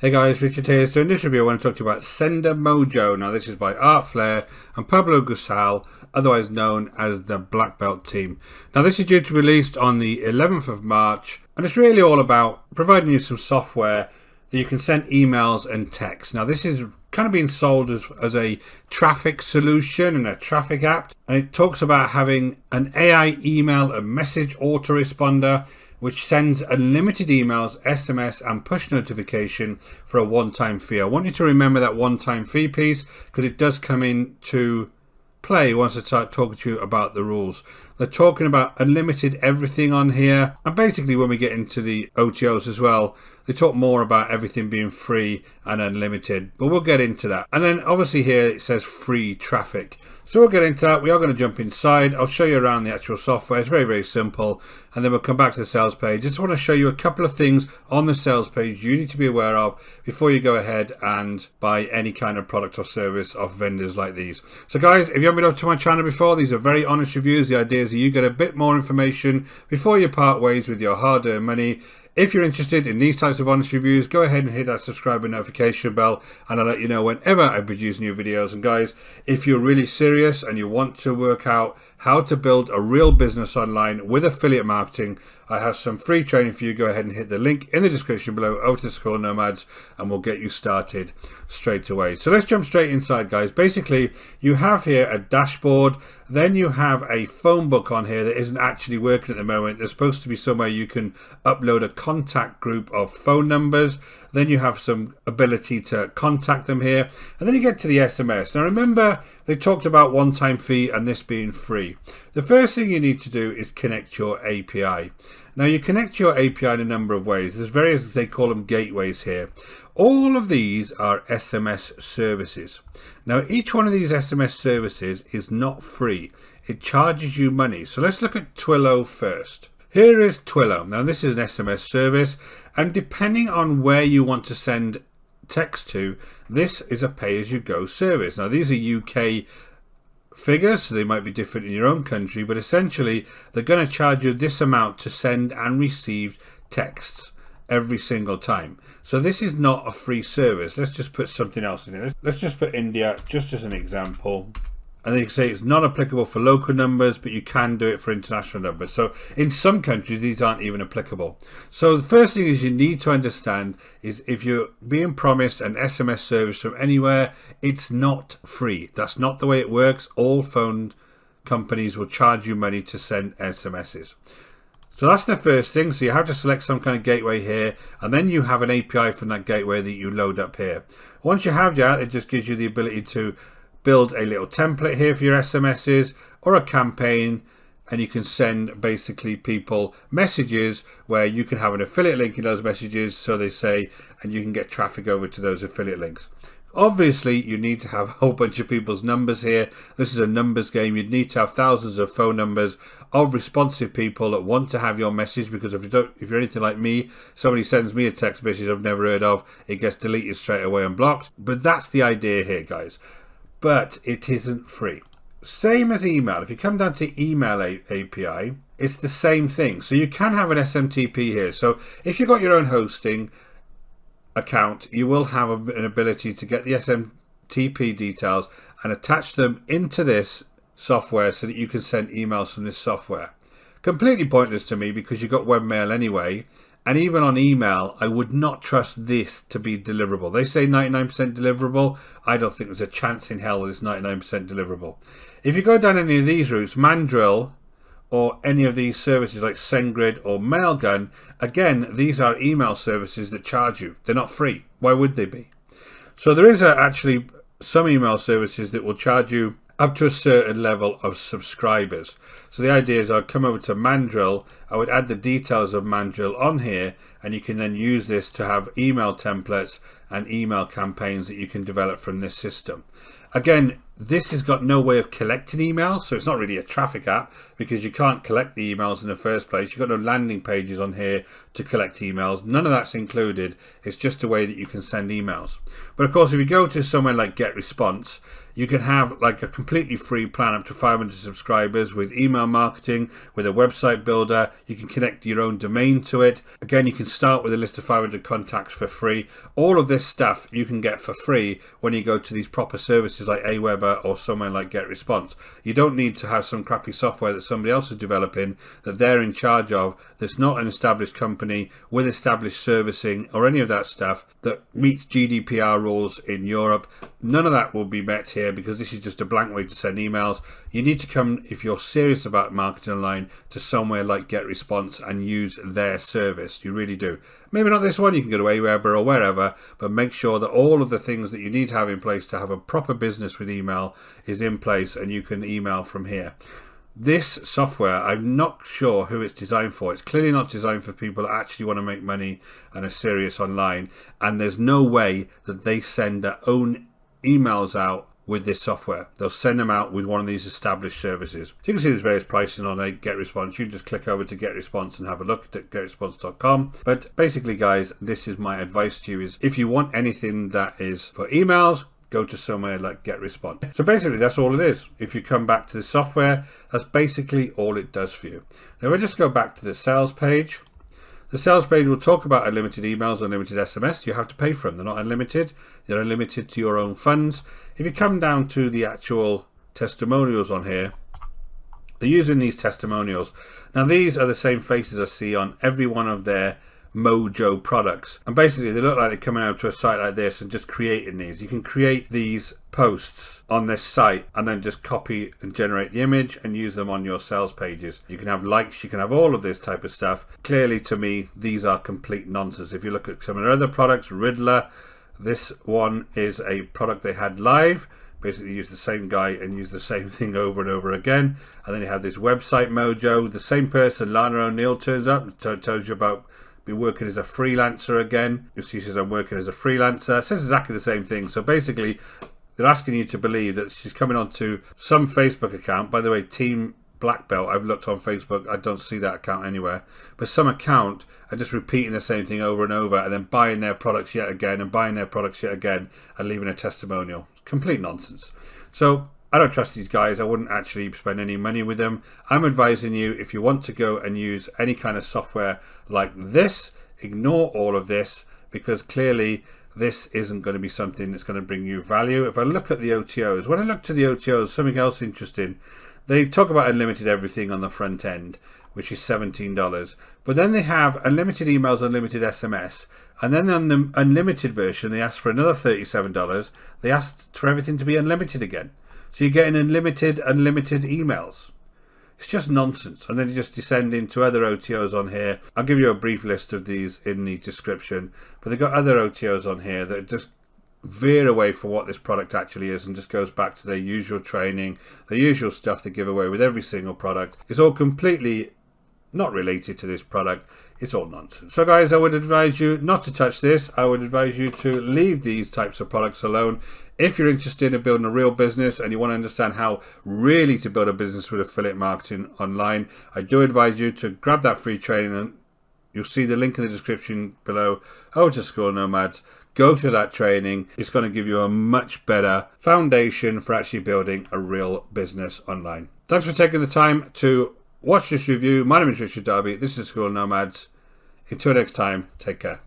Hey guys, Richard here. So in this review I want to talk to you about Sender Mojo. Now this is by Art Flair and Pablo Gusal, otherwise known as the Black Belt team. Now this is due to be released on the 11th of March and it's really all about providing you some software that you can send emails and text. Now this is kind of being sold as a traffic solution and a traffic app, and it talks about having an AI email and message autoresponder which sends unlimited emails, SMS and push notification for a one-time fee. I want you to remember that one-time fee piece because it does come into play once I start talking to you about the rules. They're talking about unlimited everything on here, and basically when we get into the OTOs as well, they talk more about everything being free and unlimited, but we'll get into that. And then obviously here it says free traffic. So we'll get into that. We are going to jump inside. I'll show you around the actual software. It's very, very simple. And then we'll come back to the sales page. Just want to show you a couple of things on the sales page you need to be aware of before you go ahead and buy any kind of product or service off vendors like these. So guys, if you haven't been up to my channel before, these are very honest reviews. The idea is that you get a bit more information before you part ways with your hard-earned money. If you're interested in these types of honest reviews, go ahead and hit that subscribe and notification bell and I'll let you know whenever I produce new videos. And guys, if you're really serious and you want to work out how to build a real business online with affiliate marketing, I have some free training for you. Go ahead and hit the link in the description below over to School Nomads and we'll get you started straight away. So let's jump straight inside, guys. Basically, you have here a dashboard. Then you have a phone book on here that isn't actually working at the moment. There's supposed to be somewhere you can upload a contact group of phone numbers. Then you have some ability to contact them here. And then you get to the SMS. Now remember, they talked about one-time fee and this being free. The first thing you need to do is connect your API. Now you connect your API in a number of ways. There's various, they call them gateways here. All of these are SMS services. Now each one of these SMS services is not free. It charges you money. So let's look at Twilio first. Here is Twilio. Now this is an SMS service, and depending on where you want to send text to, this is a pay-as-you-go service. Now these are UK figures, so they might be different in your own country, but essentially they're going to charge you this amount to send and receive texts every single time. So this is not a free service. Let's just put something else in here. Let's just put India just as an example. And they say it's not applicable for local numbers, but you can do it for international numbers. So in some countries, these aren't even applicable. So the first thing is you need to understand is if you're being promised an SMS service from anywhere, it's not free. That's not the way it works. All phone companies will charge you money to send SMSs. So that's the first thing. So you have to select some kind of gateway here, and then you have an API from that gateway that you load up here. Once you have that, it just gives you the ability to build a little template here for your SMSs or a campaign, and you can send basically people messages where you can have an affiliate link in those messages, so they say, and you can get traffic over to those affiliate links. Obviously you need to have a whole bunch of people's numbers here. This is a numbers game. You'd need to have thousands of phone numbers of responsive people that want to have your message, because if you're anything like me, somebody sends me a text message I've never heard of, it gets deleted straight away and blocked. But that's the idea here, guys. But it isn't free. Same as email. If you come down to email API, it's the same thing. So you can have an SMTP here. So if you've got your own hosting account, you will have an ability to get the SMTP details and attach them into this software so that you can send emails from this software. Completely pointless to me because you've got webmail anyway. And even on email, I would not trust this to be deliverable. They say 99% deliverable. I don't think there's a chance in hell that it's 99% deliverable. If you go down any of these routes, Mandrill or any of these services like SendGrid or Mailgun, again, these are email services that charge you. They're not free. Why would they be? So there is actually some email services that will charge you up to a certain level of subscribers. So the idea is I'd come over to Mandrill, I would add the details of Mandrill on here, and you can then use this to have email templates and email campaigns that you can develop from this system. Again, this has got no way of collecting emails, so it's not really a traffic app because you can't collect the emails in the first place. You've got no landing pages on here to collect emails. None of that's included. It's just a way that you can send emails. But of course, if you go to somewhere like GetResponse, you can have like a completely free plan up to 500 subscribers with email marketing, with a website builder. You can connect your own domain to it. Again, you can start with a list of 500 contacts for free. All of this stuff you can get for free when you go to these proper services like Aweber or somewhere like GetResponse. You don't need to have some crappy software that somebody else is developing that they're in charge of, that's not an established company with established servicing or any of that stuff that meets GDPR rules in Europe. None of that will be met here because this is just a blank way to send emails. You need to come, if you're serious about marketing online, to somewhere like GetResponse and use their service. You really do. Maybe not this one, you can go to Aweber or wherever, but make sure that all of the things that you need to have in place to have a proper business with email is in place and you can email from here. This software, I'm not sure who it's designed for. It's clearly not designed for people that actually want to make money and are serious online, and there's no way that they send their own emails out with this software. They'll send them out with one of these established services. So you can see there's various pricing on a GetResponse. You can just click over to GetResponse and have a look at getresponse.com. But basically, guys, this is my advice to you: is if you want anything that is for emails, go to somewhere like GetResponse. So basically, that's all it is. If you come back to the software, that's basically all it does for you. Now, we'll just go back to the sales page. The sales page will talk about unlimited emails, unlimited SMS. You have to pay for them. They're not unlimited. They're unlimited to your own funds. If you come down to the actual testimonials on here, they're using these testimonials. Now, these are the same faces I see on every one of their Mojo products, and basically they look like they're coming out to a site like this and just creating these. You can create these posts on this site and then just copy and generate the image and use them on your sales pages. You can have likes, you can have all of this type of stuff. Clearly, to me, these are complete nonsense. If you look at some of their other products, Riddler, this one is a product they had live. Basically use the same guy and use the same thing over and over again. And then you have this website Mojo. The same person, Lana O'Neill, turns up and tells you about be working as a freelancer again. You'll see she says I'm working as a freelancer. It says exactly the same thing. So basically, they're asking you to believe that she's coming onto some Facebook account. By the way, Team Black Belt, I've looked on Facebook, I don't see that account anywhere. But some account are just repeating the same thing over and over and then buying their products yet again and buying their products yet again and leaving a testimonial. Complete nonsense. So I don't trust these guys. I wouldn't actually spend any money with them. I'm advising you, if you want to go and use any kind of software like this, ignore all of this, because clearly this isn't going to be something that's going to bring you value. If I look at the OTOs, when I look to the OTOs, something else interesting, they talk about unlimited everything on the front end, which is $17. But then they have unlimited emails, unlimited SMS. And then on the unlimited version, they ask for another $37. They asked for everything to be unlimited again. So you're getting unlimited emails. It's just nonsense. And then you just descend into other OTOs on here. I'll give you a brief list of these in the description. But they've got other OTOs on here that just veer away from what this product actually is and just goes back to their usual training, the usual stuff they give away with every single product. It's all completely not related to this product. It's all nonsense. So guys, I would advise you not to touch this. I would advise you to leave these types of products alone. If you're interested in building a real business and you want to understand how really to build a business with affiliate marketing online, I do advise you to grab that free training, and you'll see the link in the description below. Over to School Nomads. Go to that training. It's going to give you a much better foundation for actually building a real business online. Thanks for taking the time to watch this review. My name is Richard Darby. This is School Nomads. Until next time, take care.